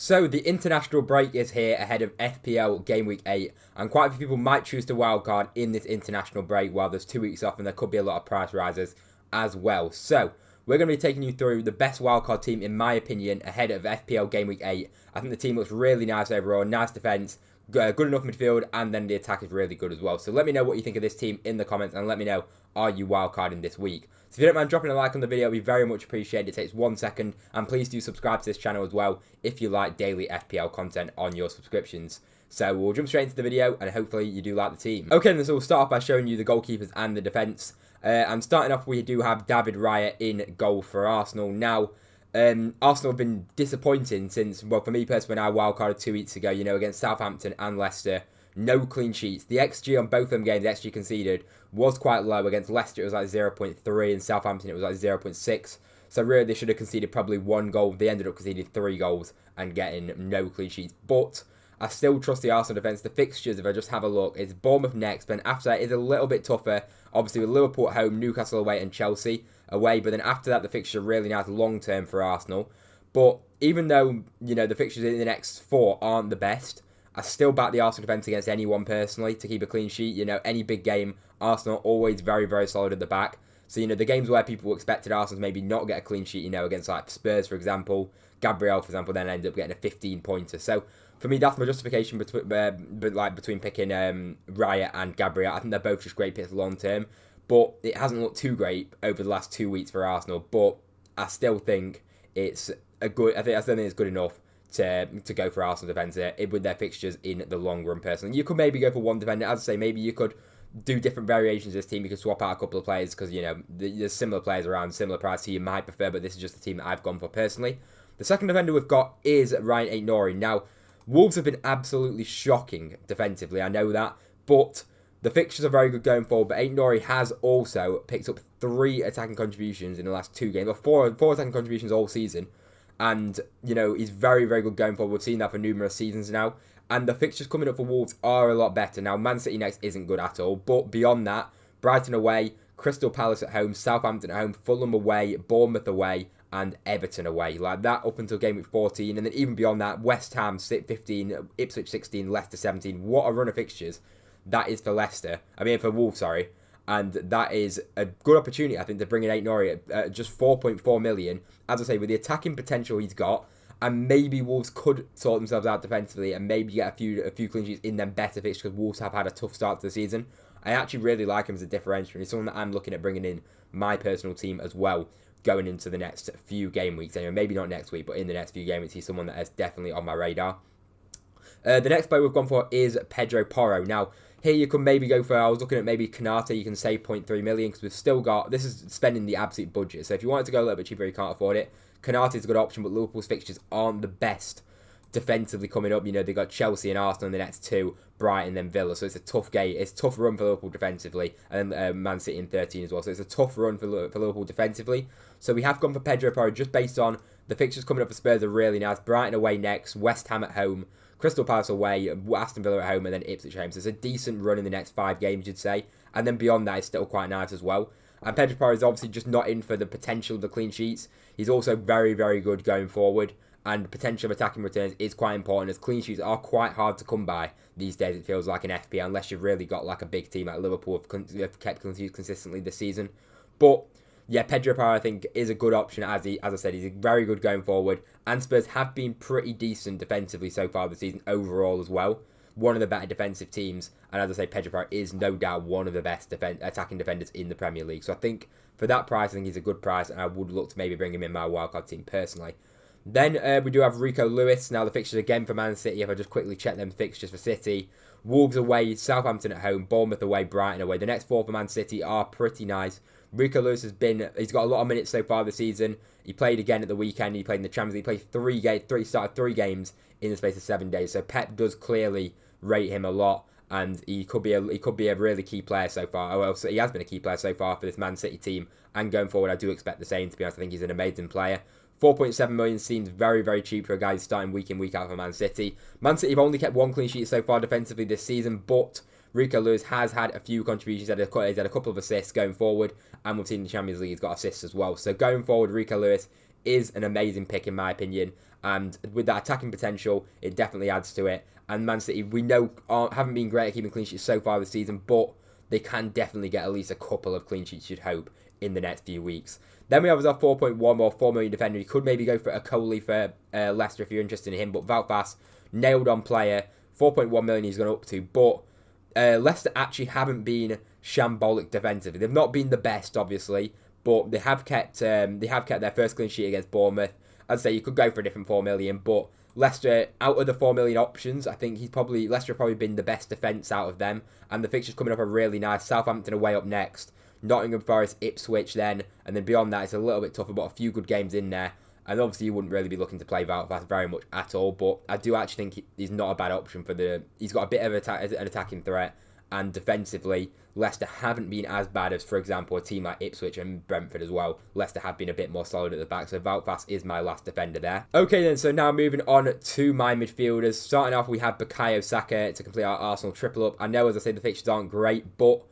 So the international break is here ahead of FPL Gameweek 8, and quite a few people might choose to wildcard in this international break while there's 2 weeks off, and there could be a lot of price rises as well. So we're going to be taking you through the best wildcard team, in my opinion, ahead of FPL Gameweek 8. I think the team looks really nice overall, nice defence, good enough midfield, and then the attack is really good as well. So let me know what you think of this team in the comments, and let me know, are you wildcarding this week? So if you don't mind dropping a like on the video, it would be very much appreciated. It takes 1 second, and please do subscribe to this channel as well if you like daily FPL content on your subscriptions. So we'll jump straight into the video, and hopefully you do like the team. Okay, so we'll start off by showing you the goalkeepers and the defence. And starting off, we do have David Raya in goal for Arsenal. Now, Arsenal have been disappointing since, well, for me personally, when I wildcarded 2 weeks ago, against Southampton and Leicester. No clean sheets. The XG on both of them games, the XG conceded, was quite low. Against Leicester, it was like 0.3, and Southampton, it was like 0.6. So really, they should have conceded probably 1 goal. They ended up conceding 3 goals and getting no clean sheets. But I still trust the Arsenal defence. The fixtures, if I just have a look, it's Bournemouth next, but after that, it's a little bit tougher. Obviously, with Liverpool at home, Newcastle away, and Chelsea away. But then after that, the fixtures are really nice long-term for Arsenal. But even though, the fixtures in the next 4 aren't the best, I still back the Arsenal defence against anyone personally to keep a clean sheet. Any big game, Arsenal always very, very solid at the back. So, the games where people expected Arsenal to maybe not get a clean sheet, against like Spurs, for example, Gabriel, for example, then ended up getting a 15-pointer. So, for me, that's my justification between picking Raya and Gabriel. I think they're both just great picks long term, but it hasn't looked too great over the last 2 weeks for Arsenal. But I still think it's I still think it's good enough to go for Arsenal defence with their fixtures in the long run. Personally, you could maybe go for one defender. As I say, maybe you could do different variations of this team. You could swap out a couple of players because there's similar players around, similar price to you might prefer. But this is just the team that I've gone for personally. The second defender we've got is Ryan Aït-Nouri. Now, Wolves have been absolutely shocking defensively, I know that, but the fixtures are very good going forward. But Aït-Nouri has also picked up 3 attacking contributions in the last 2 games, or four attacking contributions all season. And, he's very, very good going forward. We've seen that for numerous seasons now. And the fixtures coming up for Wolves are a lot better. Now, Man City next isn't good at all. But beyond that, Brighton away, Crystal Palace at home, Southampton at home, Fulham away, Bournemouth away, and Everton away. Like that up until game week 14. And then even beyond that, West Ham 15, Ipswich 16, Leicester 17. What a run of fixtures that is for for Wolves, sorry. And that is a good opportunity, I think, to bring in Aït-Nouri at just 4.4 million. As I say, with the attacking potential he's got, and maybe Wolves could sort themselves out defensively and maybe get a few clean sheets in them better fixtures, because Wolves have had a tough start to the season. I actually really like him as a differential. He's someone that I'm looking at bringing in my personal team as well, going into the next few game weeks. Anyway, maybe not next week, but in the next few game weeks, he's someone that is definitely on my radar. The next player we've gone for is Pedro Porro. Now, here you could maybe go for, I was looking at maybe Kanate. You can save 0.3 million because we've still got, this is spending the absolute budget. So if you wanted to go a little bit cheaper, you can't afford it. Kanate is a good option, but Liverpool's fixtures aren't the best defensively coming up. They've got Chelsea and Arsenal in the next 2, Brighton, then Villa. So it's a tough game. It's a tough run for Liverpool defensively, and then Man City in 13 as well. So it's a tough run for Liverpool defensively. So we have gone for Pedro Porro just based on the fixtures coming up for Spurs are really nice. Brighton away next, West Ham at home, Crystal Palace away, Aston Villa at home, and then Ipswich at home. So it's a decent run in the next 5 games, you'd say. And then beyond that, it's still quite nice as well. And Pedro Porro is obviously just not in for the potential of the clean sheets. He's also very, very good going forward. And potential of attacking returns is quite important, as clean sheets are quite hard to come by these days, it feels like, in FPL, unless you've really got like a big team like Liverpool have kept clean sheets consistently this season. But yeah, Pedro Porro, I think, is a good option. As I said, he's very good going forward. And Spurs have been pretty decent defensively so far this season overall as well. One of the better defensive teams. And as I say, Pedro Porro is no doubt one of the best attacking defenders in the Premier League. So I think for that price, I think he's a good price. And I would look to maybe bring him in my wildcard team personally. Then we do have Rico Lewis. Now the fixtures again for Man City. If I just quickly check them fixtures for City. Wolves away, Southampton at home, Bournemouth away, Brighton away. The next 4 for Man City are pretty nice. Rico Lewis he's got a lot of minutes so far this season. He played again at the weekend. He played in the Champions League. He played started 3 games in the space of 7 days. So Pep does clearly rate him a lot, and he could be a really key player so far. Well, he has been a key player so far for this Man City team, and going forward, I do expect the same. To be honest, I think he's an amazing player. 4.7 million seems very, very cheap for a guy who's starting week in, week out for Man City. Man City have only kept 1 clean sheet so far defensively this season, but Rico Lewis has had a few contributions. He's had a couple of assists going forward, and we've seen in the Champions League he's got assists as well. So going forward, Rico Lewis is an amazing pick in my opinion, And with that attacking potential, it definitely adds to it. And Man City, we know, haven't been great at keeping clean sheets so far this season, but they can definitely get at least a couple of clean sheets, you'd hope, in the next few weeks. Then we have our 4.1 or 4 million defender. You could maybe go for a Coley for Leicester if you're interested in him, but Wout nailed on player. 4.1 million he's gone up to, but Leicester actually haven't been shambolic defensively. They've not been the best, obviously, but they have kept their first clean sheet against Bournemouth. I'd say you could go for a different 4 million, but Leicester, out of the 4 million options, I think Leicester have probably been the best defence out of them, and the fixtures coming up are really nice. Southampton away up next, Nottingham Forest, Ipswich then, and then beyond that it's a little bit tougher, but a few good games in there. And obviously you wouldn't really be looking to play Wout very much at all, but I do actually think he's not a bad option for he's got a bit of an attacking threat, and defensively, Leicester haven't been as bad as, for example, a team like Ipswich and Brentford as well. Leicester have been a bit more solid at the back, so Wout is my last defender there. Okay then, so now moving on to my midfielders. Starting off, we have Bukayo Saka to complete our Arsenal triple up. I know, as I say, the fixtures aren't great, but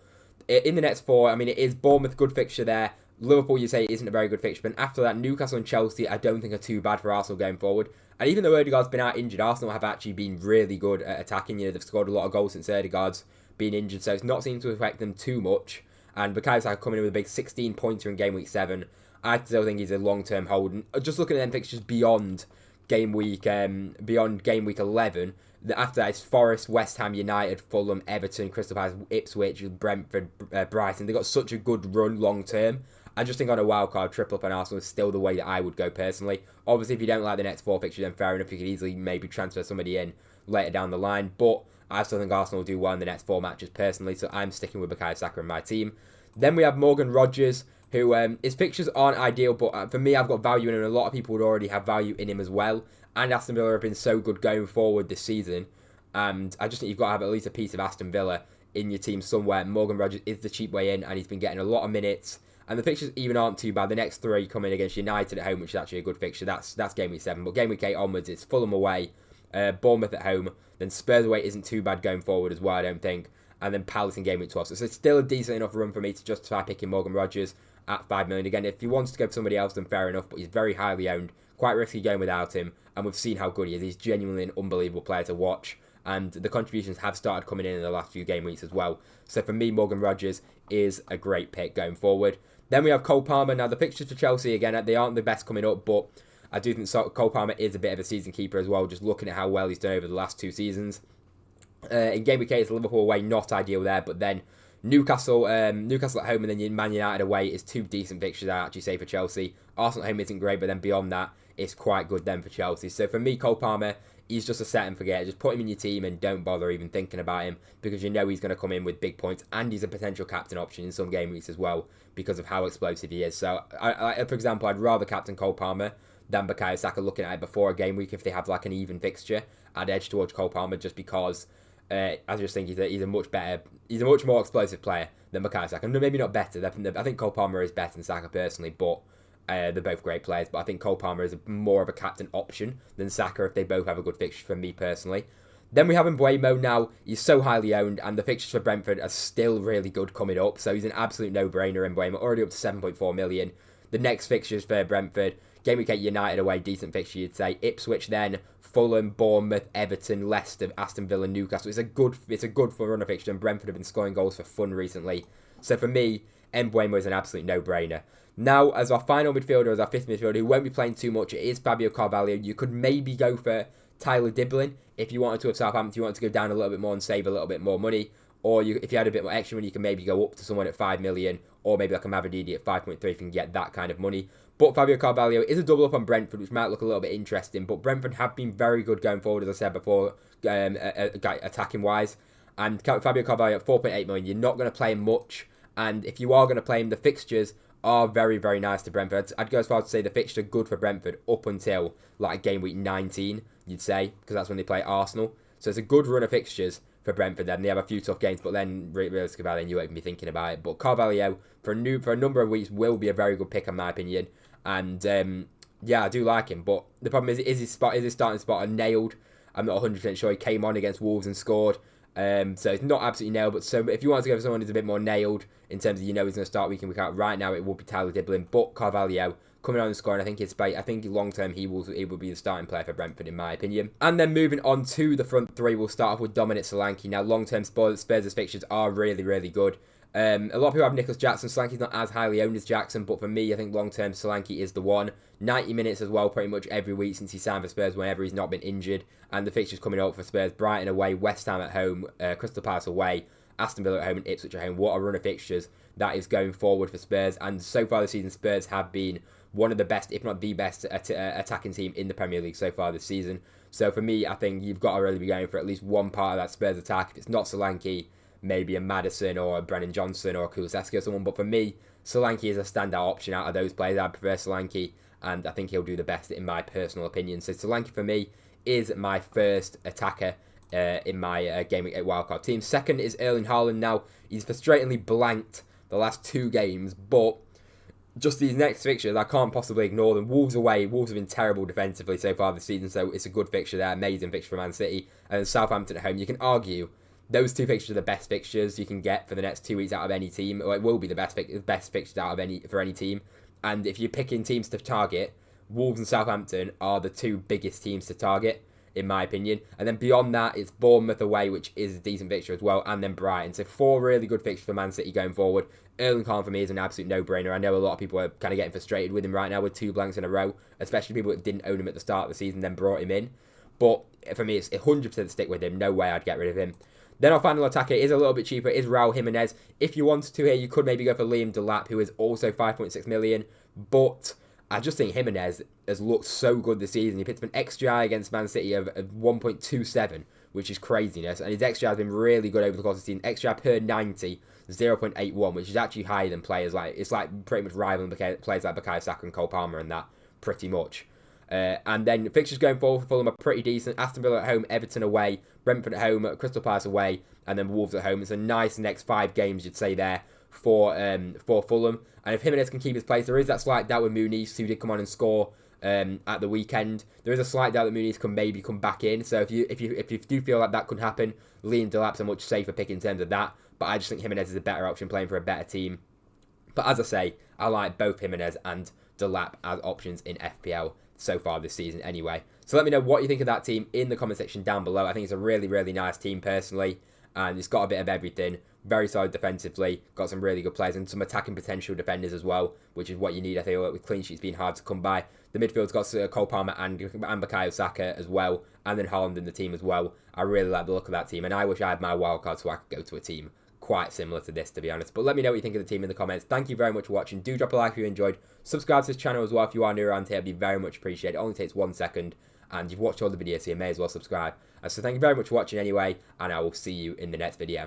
in the next four, I mean, it is Bournemouth, good fixture there. Liverpool, you say, isn't a very good fixture, but after that, Newcastle and Chelsea, I don't think are too bad for Arsenal going forward. And even though Odegaard's been out injured, Arsenal have actually been really good at attacking. You know, they've scored a lot of goals since Odegaard's been injured, so it's not seemed to affect them too much. And Bukayo Saka coming in with a big 16-pointer in game week 7. I still think he's a long-term hold. And just looking at them fixtures beyond game week 11, after that it's Forest, West Ham, United, Fulham, Everton, Crystal Palace, Ipswich, Brentford, Brighton. They've got such a good run long-term. I just think on a wildcard triple up on Arsenal is still the way that I would go personally. Obviously, if you don't like the next 4 fixtures, then fair enough. You could easily maybe transfer somebody in later down the line. But I still think Arsenal will do well in the next 4 matches personally, so I'm sticking with Bukayo Saka in my team. Then we have Morgan Rogers, who his fixtures aren't ideal, but for me, I've got value in him, and a lot of people would already have value in him as well. And Aston Villa have been so good going forward this season, and I just think you've got to have at least a piece of Aston Villa in your team somewhere. Morgan Rogers is the cheap way in, and he's been getting a lot of minutes. And the fixtures even aren't too bad. The next 3 come in against United at home, which is actually a good fixture. That's game week 7. But game week 8 onwards, it's Fulham away, Bournemouth at home, then Spurs away isn't too bad going forward as well, I don't think. And then Palace in game week 12. So it's still a decent enough run for me to justify picking Morgan Rogers at 5 million. Again, if he wants to go for somebody else, then fair enough. But he's very highly owned. Quite risky going without him. And we've seen how good he is. He's genuinely an unbelievable player to watch. And the contributions have started coming in the last few game weeks as well. So for me, Morgan Rogers is a great pick going forward. Then we have Cole Palmer. Now, the fixtures for Chelsea, again, they aren't the best coming up, but I do think Cole Palmer is a bit of a season keeper as well, just looking at how well he's done over the last 2 seasons. In game week 8, it's Liverpool away, not ideal there, but then Newcastle at home and then Man United away is 2 decent fixtures, I actually say, for Chelsea. Arsenal at home isn't great, but then beyond that, it's quite good then for Chelsea. So for me, Cole Palmer, he's just a set and forget. Just put him in your team and don't bother even thinking about him, because you know he's going to come in with big points, and he's a potential captain option in some game weeks as well because of how explosive he is. So, for example, I'd rather captain Cole Palmer than Bukayo Saka looking at it before a game week. If they have like an even fixture, I'd edge towards Cole Palmer just because I just think he's a much more explosive player than Bukayo Saka. Maybe not better. I think Cole Palmer is better than Saka personally, but they're both great players. But I think Cole Palmer is more of a captain option than Saka if they both have a good fixture for me personally. Then we have Mbeumo. Now, he's so highly owned, and the fixtures for Brentford are still really good coming up, so he's an absolute no-brainer. Mbeumo already up to 7.4 million. The next fixtures for Brentford, game week 8 United away, decent fixture you'd say. Ipswich then, Fulham, Bournemouth, Everton, Leicester, Aston Villa, Newcastle. It's a good fun run of fixture, and Brentford have been scoring goals for fun recently. So for me, Mbeumo is an absolute no-brainer. Now, as our final midfielder, as our 5th midfielder, who won't be playing too much, it is Fabio Carvalho. You could maybe go for Tyler Diblin if you wanted to have Southampton, you wanted to go down a little bit more and save a little bit more money. Or if you had a bit more extra money, you can maybe go up to someone at 5 million, or maybe like a Mavridini at 5.3 if you can get that kind of money. But Fabio Carvalho is a double up on Brentford, which might look a little bit interesting. But Brentford have been very good going forward, as I said before, attacking-wise. And Fabio Carvalho at 4.8 million, you're not going to play him much. And if you are going to play him, the fixtures are very, very nice to Brentford. I'd go as far as to say the fixtures are good for Brentford up until like game week 19, you'd say, because that's when they play Arsenal. So it's a good run of fixtures for Brentford then. They have a few tough games, but then realistically, then you won't even be thinking about it. But Carvalho, for a number of weeks, will be a very good pick in my opinion. And yeah, I do like him. But the problem is his starting spot are nailed. I'm not 100% sure. He came on against Wolves and scored. So it's not absolutely nailed, but so if you want to go for someone who's a bit more nailed in terms of he's going to start week in, week out, right now it will be Tyler Diblin, but Carvalho coming on and scoring. I think long term he will be the starting player for Brentford in my opinion. And then moving on to the front three, we'll start off with Dominic Solanke. Now long term Spurs' fixtures are really good. A lot of people have Nicholas Jackson. Solanke's not as highly owned as Jackson, but for me, I think long-term Solanke is the one. 90 minutes as well, pretty much every week since he signed for Spurs whenever he's not been injured. And the fixtures coming up for Spurs: Brighton away, West Ham at home, Crystal Palace away, Aston Villa at home, and Ipswich at home. What a run of fixtures that is going forward for Spurs. And so far this season, Spurs have been one of the best, if not the best, attacking team in the Premier League so far this season. So for me, I think you've got to really be going for at least one part of that Spurs attack. If it's not Solanke, maybe a Maddison or a Brennan Johnson or a Kulusevski or someone. But for me, Solanke is a standout option out of those players. I prefer Solanke, and I think he'll do the best in my personal opinion. So Solanke for me is my first attacker in my Game Week 8 wildcard team. Second is Erling Haaland. Now, he's frustratingly blanked the last 2 games, but just these next fixtures, I can't possibly ignore them. Wolves away. Wolves have been terrible defensively so far this season, so it's a good fixture there. Amazing fixture for Man City. And then Southampton at home. You can argue those 2 fixtures are the best fixtures you can get for the next 2 weeks out of any team, or it will be the best fixtures out of for any team. And if you're picking teams to target, Wolves and Southampton are the 2 biggest teams to target, in my opinion. And then beyond that, it's Bournemouth away, which is a decent fixture as well, and then Brighton. So 4 really good fixtures for Man City going forward. Erling Haaland for me is an absolute no-brainer. I know a lot of people are kind of getting frustrated with him right now with 2 blanks in a row, especially people that didn't own him at the start of the season, then brought him in. But for me, it's 100% stick with him. No way I'd get rid of him. Then our final attacker is a little bit cheaper, is Raul Jimenez. If you wanted to here, you could maybe go for Liam Delap, who is also 5.6 million. But I just think Jimenez has looked so good this season. He picked up an XGI against Man City of 1.27, which is craziness. And his XGI has been really good over the course of the season. XGI per 90, 0.81, which is actually higher than players like, it's like pretty much rivaling players like Bukayo Saka and Cole Palmer and that, pretty much. And then fixtures going forward for Fulham are pretty decent. Aston Villa at home, Everton away, Brentford at home, Crystal Palace away, and then Wolves at home. It's a nice next 5 games, you'd say, there for Fulham. And if Jimenez can keep his place, there is that slight doubt with Muniz, who did come on and score at the weekend. There is a slight doubt that Muniz can maybe come back in. So if you do feel like that could happen, Liam Delap's a much safer pick in terms of that. But I just think Jimenez is a better option playing for a better team. But as I say, I like both Jimenez and Delap as options in FPL so far this season anyway. So let me know what you think of that team in the comment section down below. I think it's a really nice team personally, and it's got a bit of everything. Very solid defensively, got some really good players and some attacking potential defenders as well, which is what you need. I feel like with clean sheets being hard to come by. The midfield's got Cole Palmer and Bukayo Saka as well, and then Haaland in the team as well. I really like the look of that team, and I wish I had my wildcard so I could go to a team quite similar to this, to be honest. But let me know what you think of the team in the comments. Thank you very much for watching. Do drop a like if you enjoyed. Subscribe to this channel as well if you are new around here. It'd be very much appreciated. It only takes 1 second, and you've watched all the videos, so you may as well subscribe. So thank you very much for watching anyway, and I will see you in the next video.